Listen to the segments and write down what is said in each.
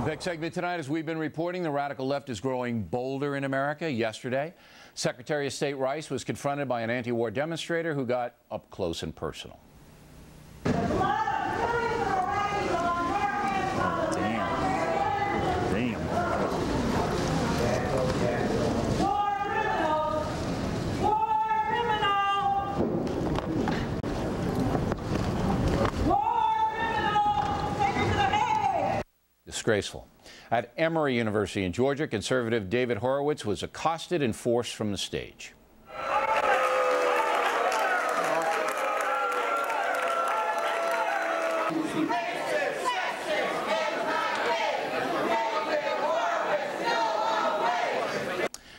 The big segment tonight, as we've been reporting, the radical left is growing bolder in America. Yesterday, Secretary of State Rice was confronted by an anti-war demonstrator who got up close and personal. Disgraceful. At Emory University in Georgia, conservative David Horowitz was accosted and forced from the stage.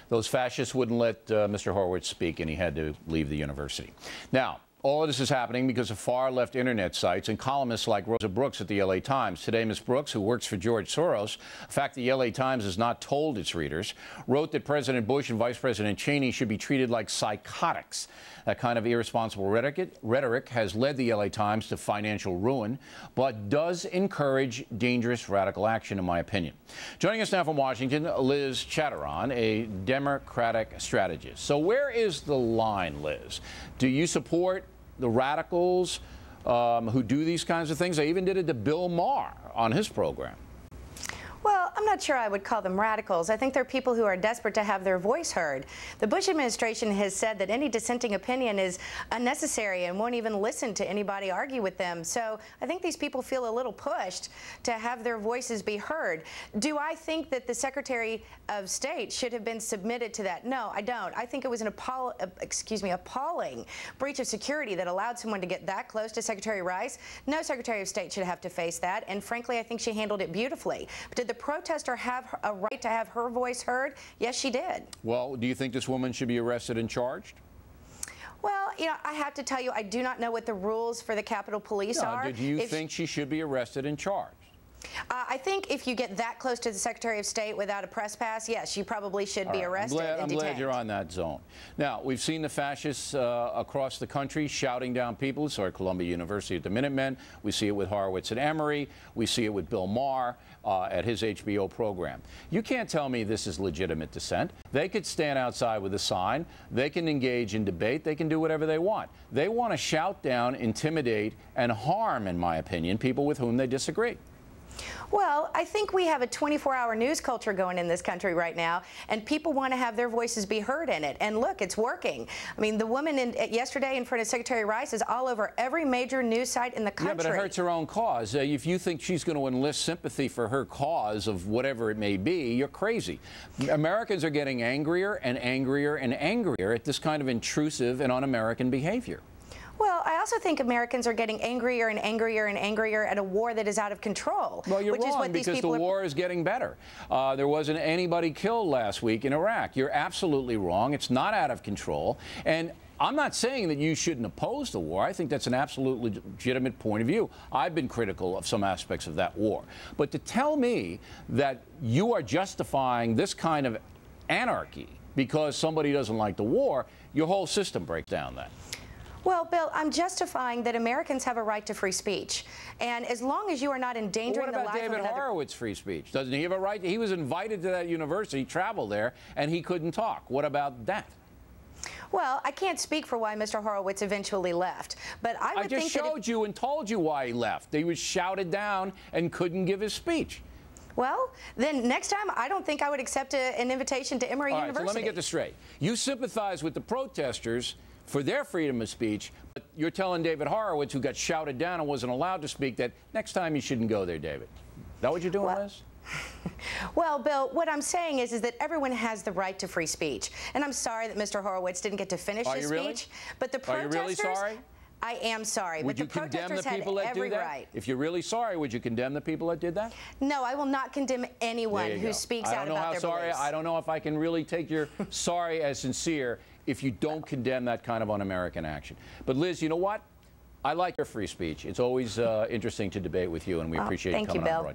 Those fascists wouldn't let Mr. Horowitz speak, and he had to leave the university. Now, all of this is happening because of far-left internet sites and columnists like Rosa Brooks at the LA Times. Today, Ms. Brooks, who works for George Soros, a fact the LA Times has not told its readers, wrote that President Bush and Vice President Cheney should be treated like psychotics. That kind of irresponsible rhetoric has led the LA Times to financial ruin, but does encourage dangerous radical action, in my opinion. Joining us now from Washington, Liz Chatteron, a Democratic strategist. So where is the line, Liz? Do you support the radicals who do these kinds of things? I even did it to Bill Maher on his program. Well, I'm not sure I would call them radicals. I think they're people who are desperate to have their voice heard. The Bush administration has said that any dissenting opinion is unnecessary and won't even listen to anybody argue with them. So I think these people feel a little pushed to have their voices be heard. Do I think that the Secretary of State should have been submitted to that? No, I don't. I think it was an appalling breach of security that allowed someone to get that close to Secretary Rice. No Secretary of State should have to face that. And frankly, I think she handled it beautifully. But did the protester have a right to have her voice heard? Yes, she did. Well, do you think this woman should be arrested and charged? Well, you know, I have to tell you, I do not know what the rules for the Capitol Police are. Did you think she should be arrested and charged? I think if you get that close to the Secretary of State without a press pass, yes, you probably should be arrested and detained. I'm glad you're on that zone. Now, we've seen the fascists across the country shouting down people. We saw at Columbia University at the Minutemen. We see it with Horowitz at Emory. We see it with Bill Maher at his HBO program. You can't tell me this is legitimate dissent. They could stand outside with a sign. They can engage in debate. They can do whatever they want. They want to shout down, intimidate, and harm, in my opinion, people with whom they disagree. Well, I think we have a 24-hour news culture going in this country right now, and people want to have their voices be heard in it. And look, it's working. I mean, the woman yesterday in front of Secretary Rice is all over every major news site in the country. Yeah, but it hurts her own cause. If you think she's going to enlist sympathy for her cause of whatever it may be, you're crazy. Americans are getting angrier and angrier and angrier at this kind of intrusive and un-American behavior. Well, I also think Americans are getting angrier and angrier and angrier at a war that is out of control. Well, you're wrong, because the war is getting better. There wasn't anybody killed last week in Iraq. You're absolutely wrong. It's not out of control. And I'm not saying that you shouldn't oppose the war. I think that's an absolutely legitimate point of view. I've been critical of some aspects of that war. But to tell me that you are justifying this kind of anarchy because somebody doesn't like the war, your whole system breaks down then. Well, Bill, I'm justifying that Americans have a right to free speech. And as long as you are not endangering the life of another... What about David Horowitz free speech? Doesn't he have a right? He was invited to that university, traveled there, and he couldn't talk. What about that? Well, I can't speak for why Mr. Horowitz eventually left, but I would think that... I just showed you and told you why he left. He was shouted down and couldn't give his speech. Well, then next time, I don't think I would accept an invitation to Emory University. All right, so let me get this straight. You sympathize with the protesters for their freedom of speech, but you're telling David Horowitz, who got shouted down and wasn't allowed to speak, that next time you shouldn't go there, David. Is that what you're doing, Liz? Well, Bill, what I'm saying is that everyone has the right to free speech. And I'm sorry that Mr. Horowitz didn't get to finish his speech. But the protesters... Are you really sorry? I am sorry. Would you condemn the people that do that? Right. If you're really sorry, would you condemn the people that did that? No, I will not condemn anyone who speaks out about their beliefs. I don't know if I can really take your sorry as sincere if you don't condemn that kind of un-American action. But Liz, you know what? I like your free speech. It's always interesting to debate with you, and we appreciate you coming on. Thank you, Bill.